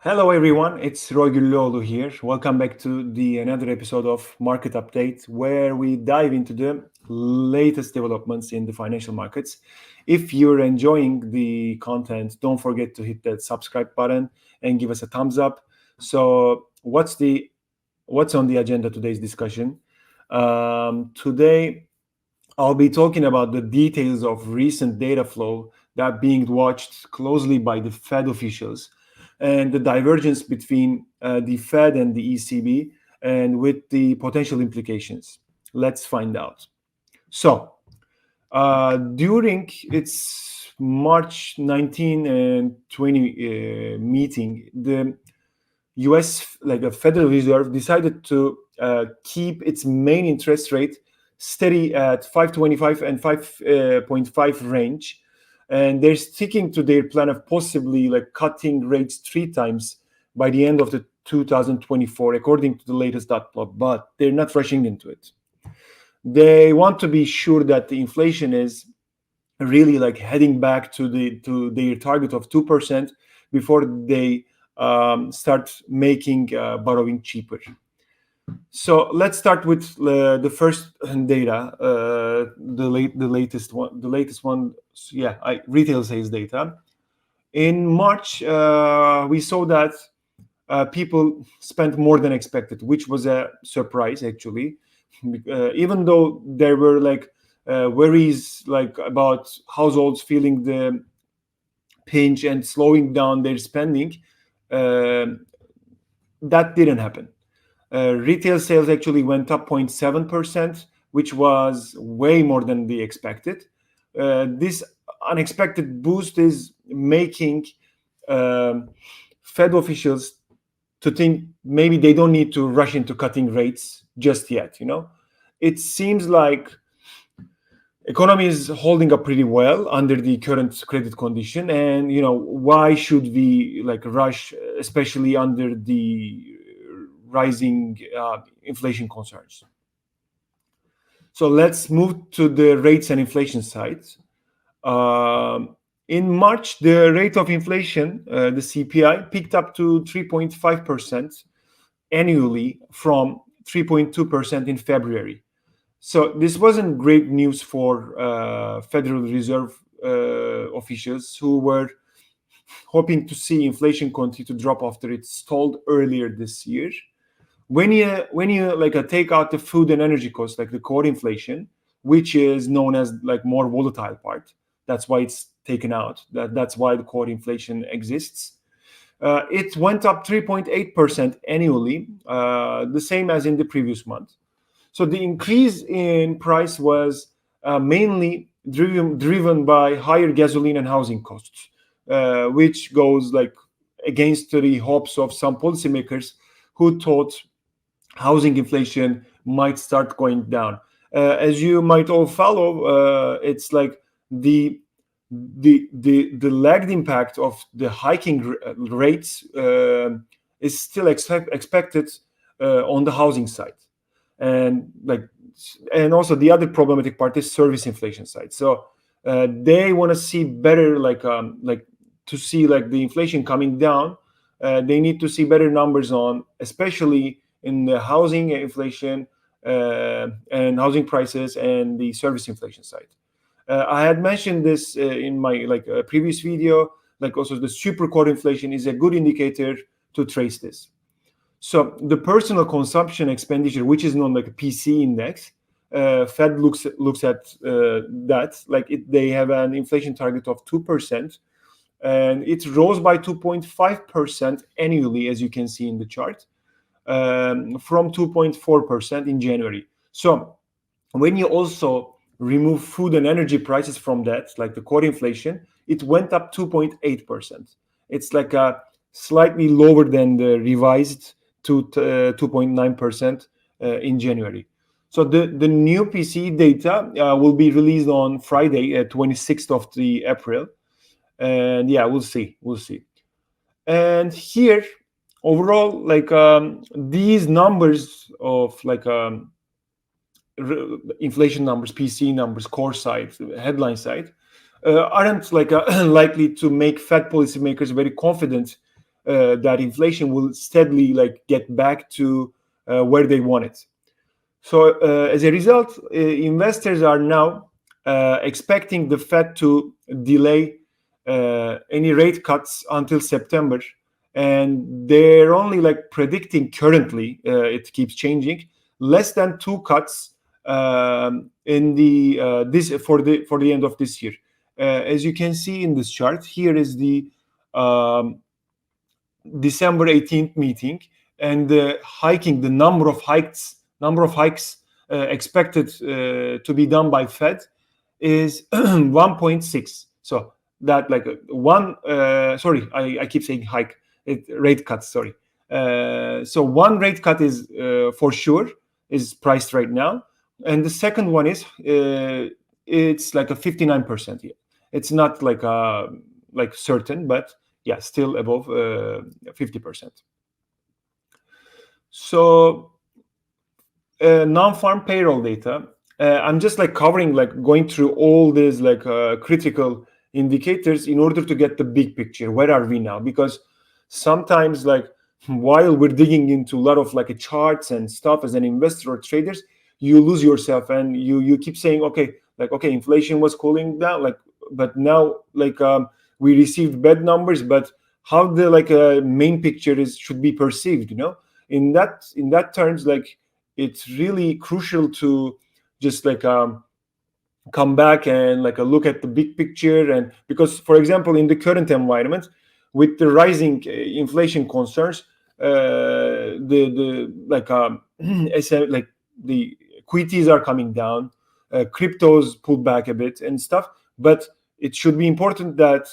Hello everyone, it's Roy Güllüoğlu here. Welcome back to the another episode of Market Update, where we dive into the latest developments in the financial markets. If you're enjoying the content, don't forget to hit that subscribe button and give us a thumbs up. So, what's on the agenda today's discussion? Today, I'll be talking about the details of recent data flow that being watched closely by the Fed officials and the divergence between the Fed and the ECB and with the potential implications. Let's find out. So, during its March 19 and 20 meeting, the US, like the Federal Reserve, decided to keep its main interest rate steady at 5.25 and 5.5 range, and they're sticking to their plan of possibly like cutting rates 3 times by the end of the 2024, according to the latest dot plot. But they're not rushing into it. They want to be sure that the inflation is really like heading back to their target of 2% before they start making borrowing cheaper. So let's start with the first data, the latest one. Retail sales data. In March, we saw that people spent more than expected, which was a surprise actually. Even though there were like worries like about households feeling the pinch and slowing down their spending, that didn't happen. Retail sales actually went up 0.7%, which was way more than they expected. This unexpected boost is making Fed officials to think maybe they don't need to rush into cutting rates just yet. It seems like economy is holding up pretty well under the current credit condition, and why should we like rush, especially under the rising inflation concerns. So let's move to the rates and inflation side. In March, the rate of inflation, the CPI, picked up to 3.5% annually from 3.2% in February. So this wasn't great news for Federal Reserve officials who were hoping to see inflation continue to drop after it stalled earlier this year. When you like take out the food and energy costs, like the core inflation, which is known as like more volatile part, that's why it's taken out. That's why the core inflation exists. It went up 3.8% annually, the same as in the previous month. So the increase in price was mainly driven by higher gasoline and housing costs, which goes like against the hopes of some policymakers who thought housing inflation might start going down. As you might all follow, it's like the lagged impact of the hiking rates is still expected on the housing side, and also the other problematic part is service inflation side. So they want to see better, to see like the inflation coming down. They need to see better numbers on, especially in the housing inflation and housing prices and the service inflation side. I had mentioned this in my previous video. Like also the super core inflation is a good indicator to trace this. So the personal consumption expenditure, which is known like a PC index, Fed looks at that. They have an inflation target of 2%, and it rose by 2.5% annually, as you can see in the chart, from 2.4% in January. So when you also remove food and energy prices from that, like the core inflation, it went up 2.8%. It's like a slightly lower than the revised to 2.9% in January. So the new PCE data will be released on Friday, 26th of the April, and we'll see. And here, overall, these numbers of inflation numbers, PCE numbers, core side, headline side, aren't likely to make Fed policymakers very confident that inflation will steadily like get back to where they want it. So as a result, investors are now expecting the Fed to delay any rate cuts until September, and they're only like predicting currently, it keeps changing, less than 2 cuts in the this for the end of this year. As you can see in this chart, here is the December 18th meeting, and the number of hikes expected to be done by Fed is 1.6. So that like one, sorry, I keep saying hike, rate cuts, sorry. So one rate cut is for sure, is priced right now. And the second one is, it's like a 59% here. It's not like certain, but yeah, still above 50%. So non-farm payroll data, I'm just like covering, like going through all these like critical indicators in order to get the big picture. Where are we now? Because sometimes like while we're digging into a lot of like charts and stuff as an investor or traders, you lose yourself and you keep saying, okay, inflation was cooling down, like, but now like we received bad numbers, but how the like main picture should be perceived, in that terms, like it's really crucial to just like come back and like look at the big picture. And because, for example, in the current environment with the rising inflation concerns, the like like the equities are coming down, cryptos pulled back a bit and stuff. But it should be important that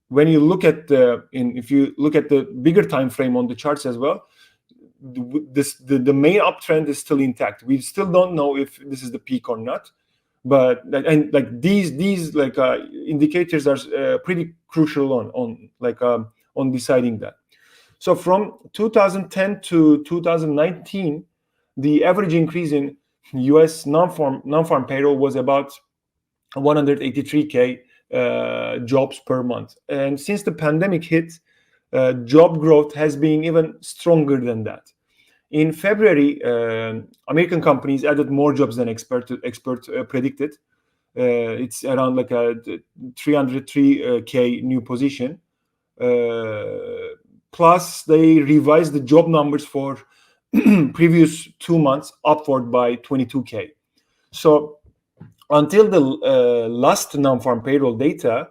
when you look at if you look at the bigger time frame on the charts as well, the main uptrend is still intact. We still don't know if this is the peak or not, but and like these like indicators are pretty crucial on deciding that. So from 2010 to 2019, the average increase in U.S. non-farm payroll was about 183K jobs per month, and since the pandemic hit, job growth has been even stronger than that. In February, American companies added more jobs than expert predicted. It's around like a 303K new position. Plus, they revised the job numbers for previous 2 months upward by 22K. So until the last non-farm payroll data,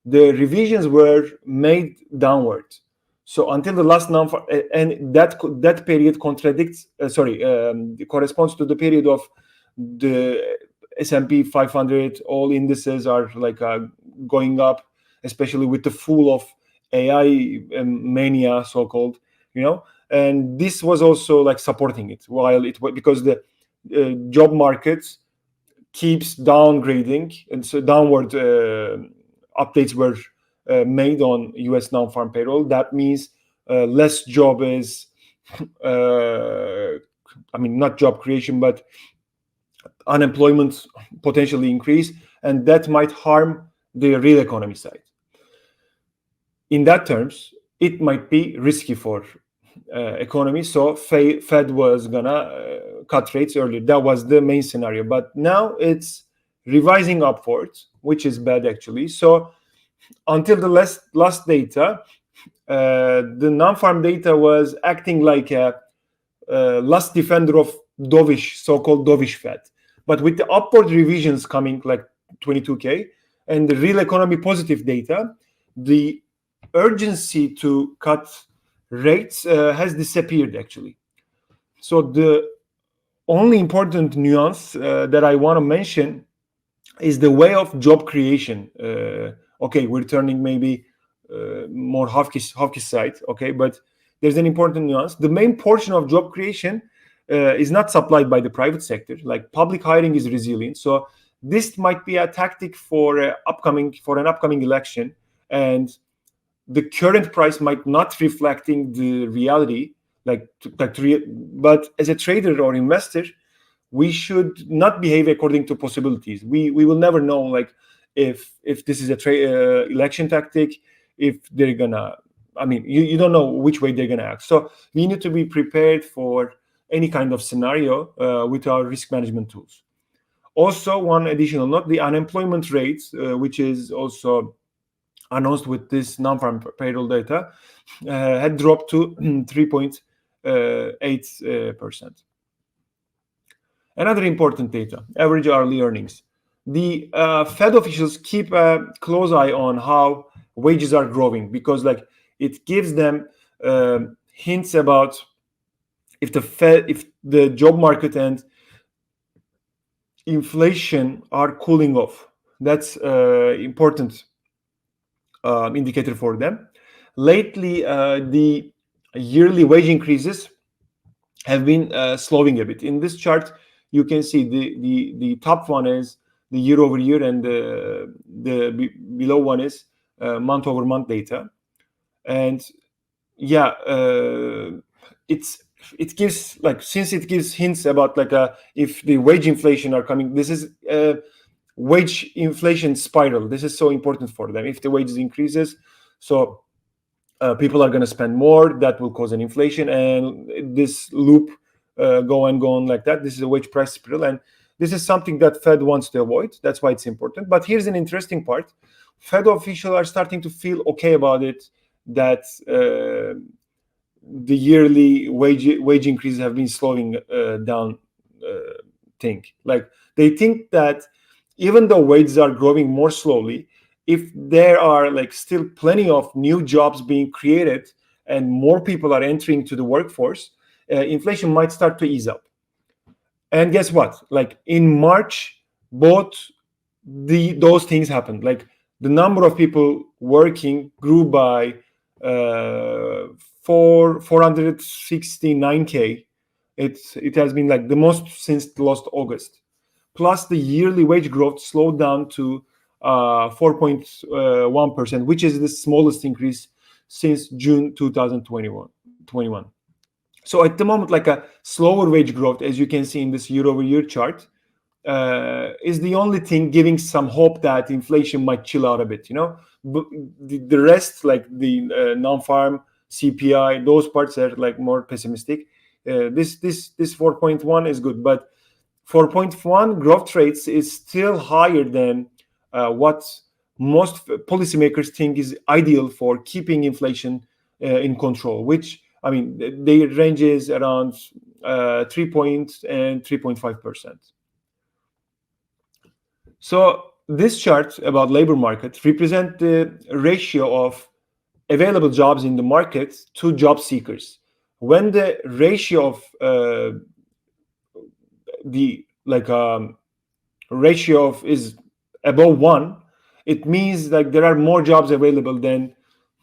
the revisions were made downward. So until the last non-farm, and that period corresponds to the period of the S&P 500. All indices are like going up, especially with the full of AI mania, so-called, and this was also like supporting it, while because the job markets keeps downgrading, and so downward updates were made on U.S. non-farm payroll. That means less job is, not job creation, but unemployment potentially increase, and that might harm the real economy side. In that terms, it might be risky for economy. So Fed was gonna cut rates earlier. That was the main scenario. But now it's revising upwards, which is bad actually. So until the last data, the non-farm data was acting like a last defender of dovish, so-called dovish Fed. But with the upward revisions coming like 22K and the real economy positive data, the urgency to cut rates has disappeared actually. So the only important nuance that I want to mention is the way of job creation. Okay, we're turning maybe more hawkish side, okay, but there's an important nuance. The main portion of job creation is not supplied by the private sector. Like public hiring is resilient, so this might be a tactic for an upcoming election, and the current price might not reflecting the reality. But as a trader or investor, we should not behave according to possibilities. We will never know, like if this is a election tactic, if they're gonna I mean, you don't know which way they're going to act. So we need to be prepared for any kind of scenario with our risk management tools. Also, one additional note, the unemployment rate, which is also announced with this non-farm payroll data, had dropped to 3.8%. Another important data, average hourly earnings. The Fed officials keep a close eye on how wages are growing, because like it gives them hints about if the job market and inflation are cooling off. That's important indicator for them. Lately, the yearly wage increases have been slowing a bit. In this chart, you can see the top one is the year over year, and the below one is month over month data. And yeah, it gives, like, since it gives hints about like if the wage inflation are coming. This is wage inflation spiral. This is so important for them. If the wages increases, so people are going to spend more, that will cause an inflation, and this loop go on like that. This is a wage price spiral, and this is something that Fed wants to avoid. That's why it's important. But here's an interesting part. Fed officials are starting to feel okay about it, that the yearly wage increases have been slowing down. Like they think that even though wages are growing more slowly, if there are like still plenty of new jobs being created and more people are entering to the workforce, inflation might start to ease up. And guess what? Like in March, both those things happened. Like the number of people working grew by 469K. It has been like the most since last August. Plus the yearly wage growth slowed down to 4.1%, which is the smallest increase since June 2021. So at the moment, like a slower wage growth, as you can see in this year-over-year chart, is the only thing giving some hope that inflation might chill out a bit. But the rest, like the non-farm CPI, those parts are like more pessimistic. This 4.1 is good, but 4.1 growth rates is still higher than what most policymakers think is ideal for keeping inflation in control, which, I mean, the range is around 3.5%. So this chart about labor market represents the ratio of available jobs in the market to job seekers. When the ratio of ratio of is above 1, it means like there are more jobs available than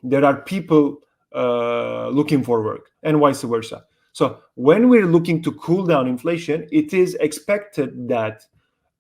there are people looking for work, and vice versa. So when we're looking to cool down inflation, it is expected that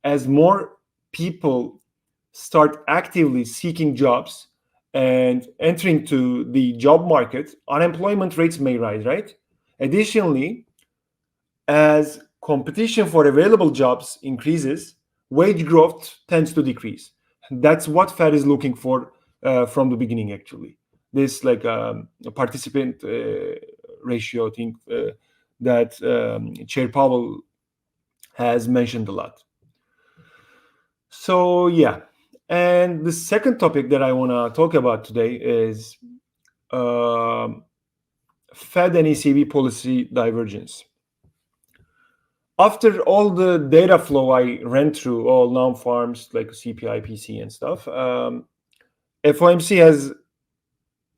as more people start actively seeking jobs and entering to the job market, unemployment rates may rise, right? Additionally, as competition for available jobs increases, wage growth tends to decrease. That's what Fed is looking for from the beginning, actually. This like a participant ratio thing that Chair Powell has mentioned a lot. So yeah, and the second topic that I want to talk about today is Fed and ECB policy divergence. After all the data flow I ran through, all non-farms like CPI, PC, and stuff, FOMC has,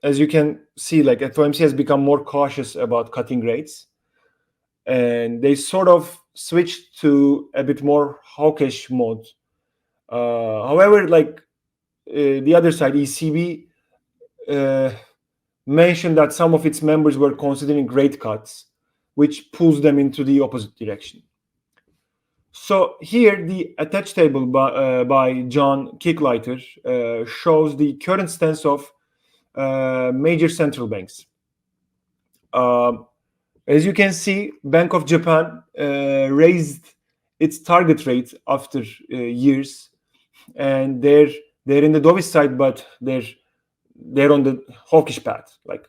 as you can see, like FOMC has become more cautious about cutting rates, and they sort of switched to a bit more hawkish mode. However, like the other side, ECB mentioned that some of its members were considering rate cuts, which pulls them into the opposite direction. So here, the attached table by John Kicklighter shows the current stance of major central banks. As you can see, Bank of Japan raised its target rate after years, and they're in the dovish side, but they're they're on the hawkish path. Like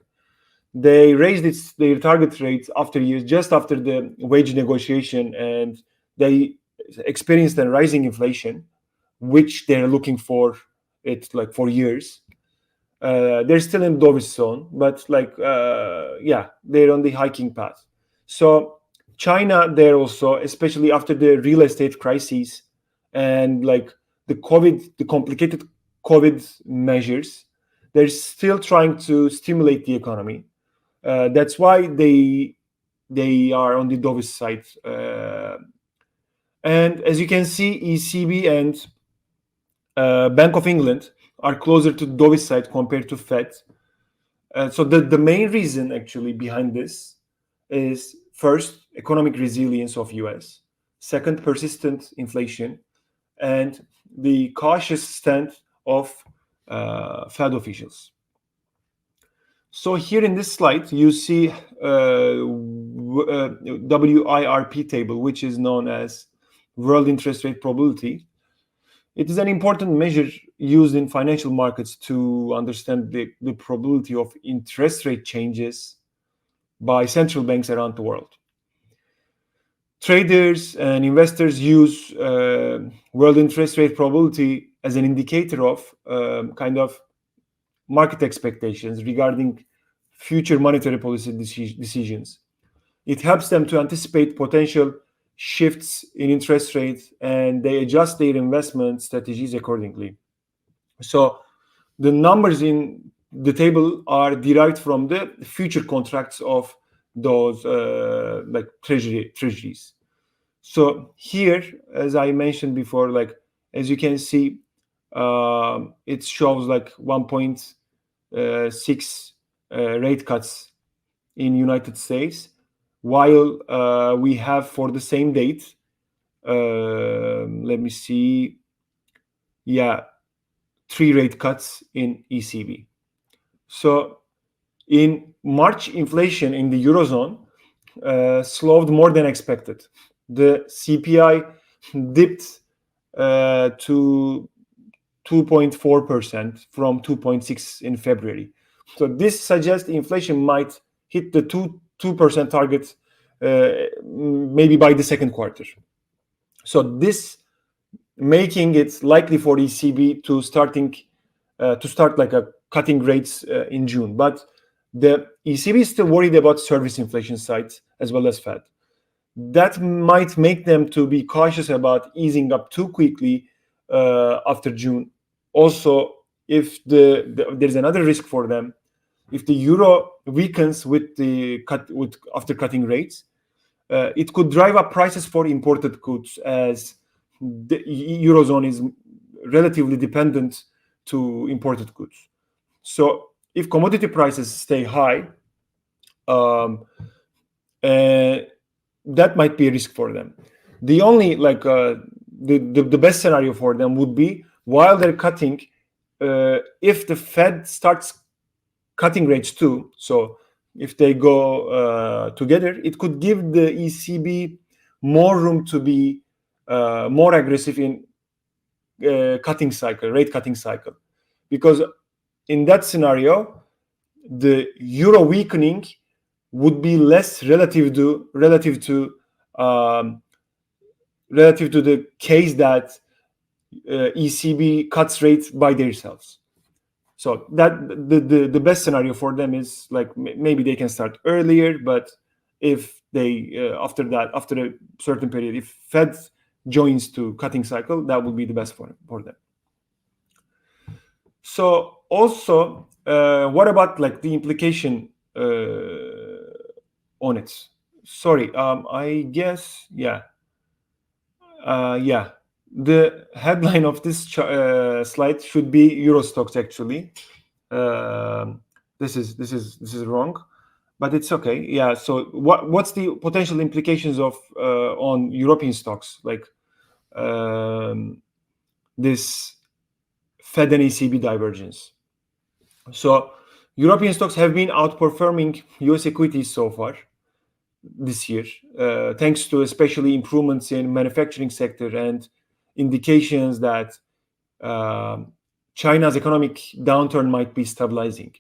they raised their target rates after years, just after the wage negotiation, and they experienced a rising inflation, which they're looking for it like for years. They're still in dovish zone, but like they're on the hiking path. So China, there also, especially after the real estate crisis and like the complicated COVID measures, they're still trying to stimulate the economy. That's why they are on the dovish side. And as you can see, ECB and Bank of England are closer to dovish side compared to Fed. So the main reason actually behind this is first, economic resilience of US, second, persistent inflation, and the cautious stand of Fed officials. So here in this slide, you see WIRP table, which is known as World Interest Rate Probability. It is an important measure used in financial markets to understand the probability of interest rate changes by central banks around the world. Traders and investors use world interest rate probability as an indicator of kind of market expectations regarding future monetary policy decisions. It helps them to anticipate potential shifts in interest rates, and they adjust their investment strategies accordingly. So the numbers in the table are derived from the future contracts of those like treasuries. So here, as I mentioned before, like as you can see, it shows like 1.6 rate cuts in United States, while we have for the same date, let me see, 3 rate cuts in ECB. So in March, inflation in the Eurozone slowed more than expected. The CPI dipped to 2.4% from 2.6 in February. So this suggests inflation might hit the 2% target maybe by the second quarter. So this making it likely for ECB to start like a cutting rates in June. But the ECB is still worried about service inflation side as well as Fed. That might make them to be cautious about easing up too quickly after June. Also, if there's another risk for them, if the euro weakens after cutting rates, it could drive up prices for imported goods, as the Eurozone is relatively dependent to imported goods. So if commodity prices stay high, that might be a risk for them. The only the best scenario for them would be while they're cutting, if the Fed starts cutting rates too. So if they go together, it could give the ECB more room to be more aggressive in rate cutting cycle, because in that scenario, the euro weakening would be less relative to the case that ECB cuts rates by themselves. So that the best scenario for them is like maybe they can start earlier, but if they after a certain period, if Fed joins to cutting cycle, that would be the best for them. So also, what about like the implication on it? Sorry, I guess the headline of this slide should be Euro stocks. Actually, this is wrong, but it's okay. Yeah. So what's the potential implications of on European stocks, like this Fed and ECB divergence? So European stocks have been outperforming US equities so far this year, thanks to especially improvements in manufacturing sector and indications that China's economic downturn might be stabilizing.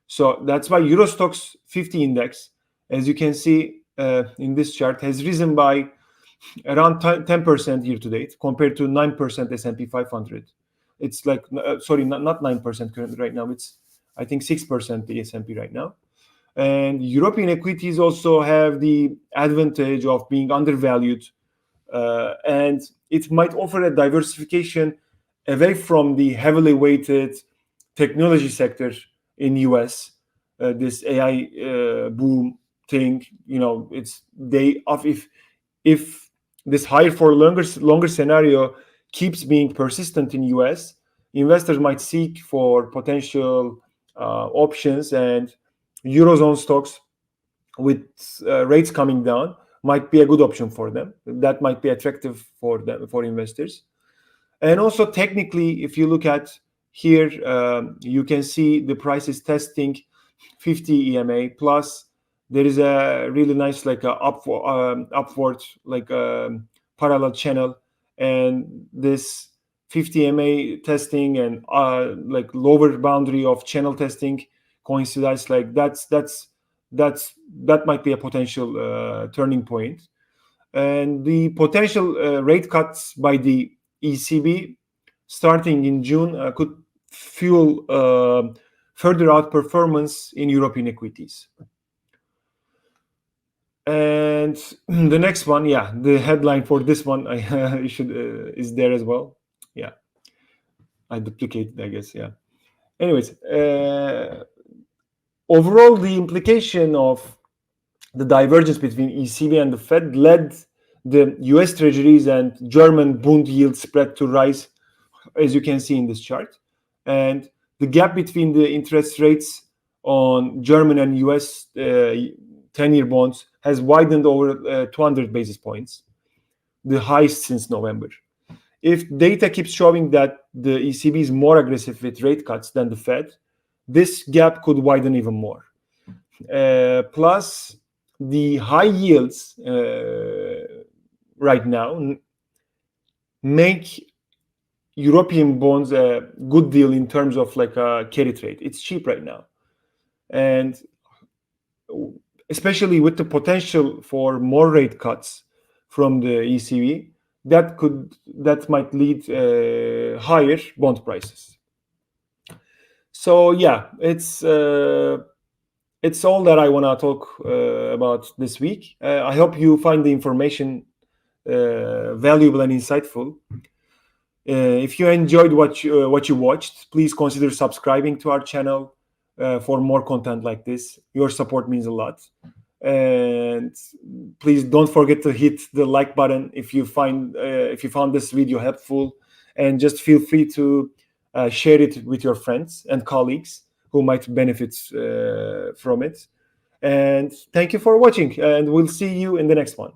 So that's why Eurostoxx 50 index, as you can see in this chart, has risen by around 10% year to date compared to 9% S&P 500. It's like, sorry, not 9% currently right now. It's, I think, 6% the S&P right now. And European equities also have the advantage of being undervalued, and it might offer a diversification away from the heavily weighted technology sector in US. This AI boom thing, it's they of if this higher for longer scenario keeps being persistent in US, investors might seek for potential options, and Eurozone stocks with rates coming down might be a good option for them. That might be attractive for them, for investors. And also technically, if you look at here, you can see the price is testing 50 EMA plus. There is a really nice upward parallel channel, and this 50 EMA testing and lower boundary of channel testing coincides. That might be a potential turning point. And the potential rate cuts by the ECB starting in June could fuel further outperformance in European equities. And the next one, the headline for this one is there as well. Yeah, I duplicated, I guess. Yeah. Anyways, overall, the implication of the divergence between ECB and the Fed led the US Treasuries and German Bund yield spread to rise, as you can see in this chart. And the gap between the interest rates on German and US 10-year bonds has widened over 200 basis points, the highest since November. If data keeps showing that the ECB is more aggressive with rate cuts than the Fed, this gap could widen even more. Plus, the high yields right now make European bonds a good deal in terms of a carry trade. It's cheap right now. And especially with the potential for more rate cuts from the ECB, that might lead higher bond prices. So it's all that I want to talk about this week. I hope you find the information valuable and insightful. If you enjoyed what you watched, please consider subscribing to our channel for more content like this. Your support means a lot. And please don't forget to hit the like button if you found this video helpful, and just feel free to share it with your friends and colleagues who might benefit from it. And thank you for watching, and we'll see you in the next one.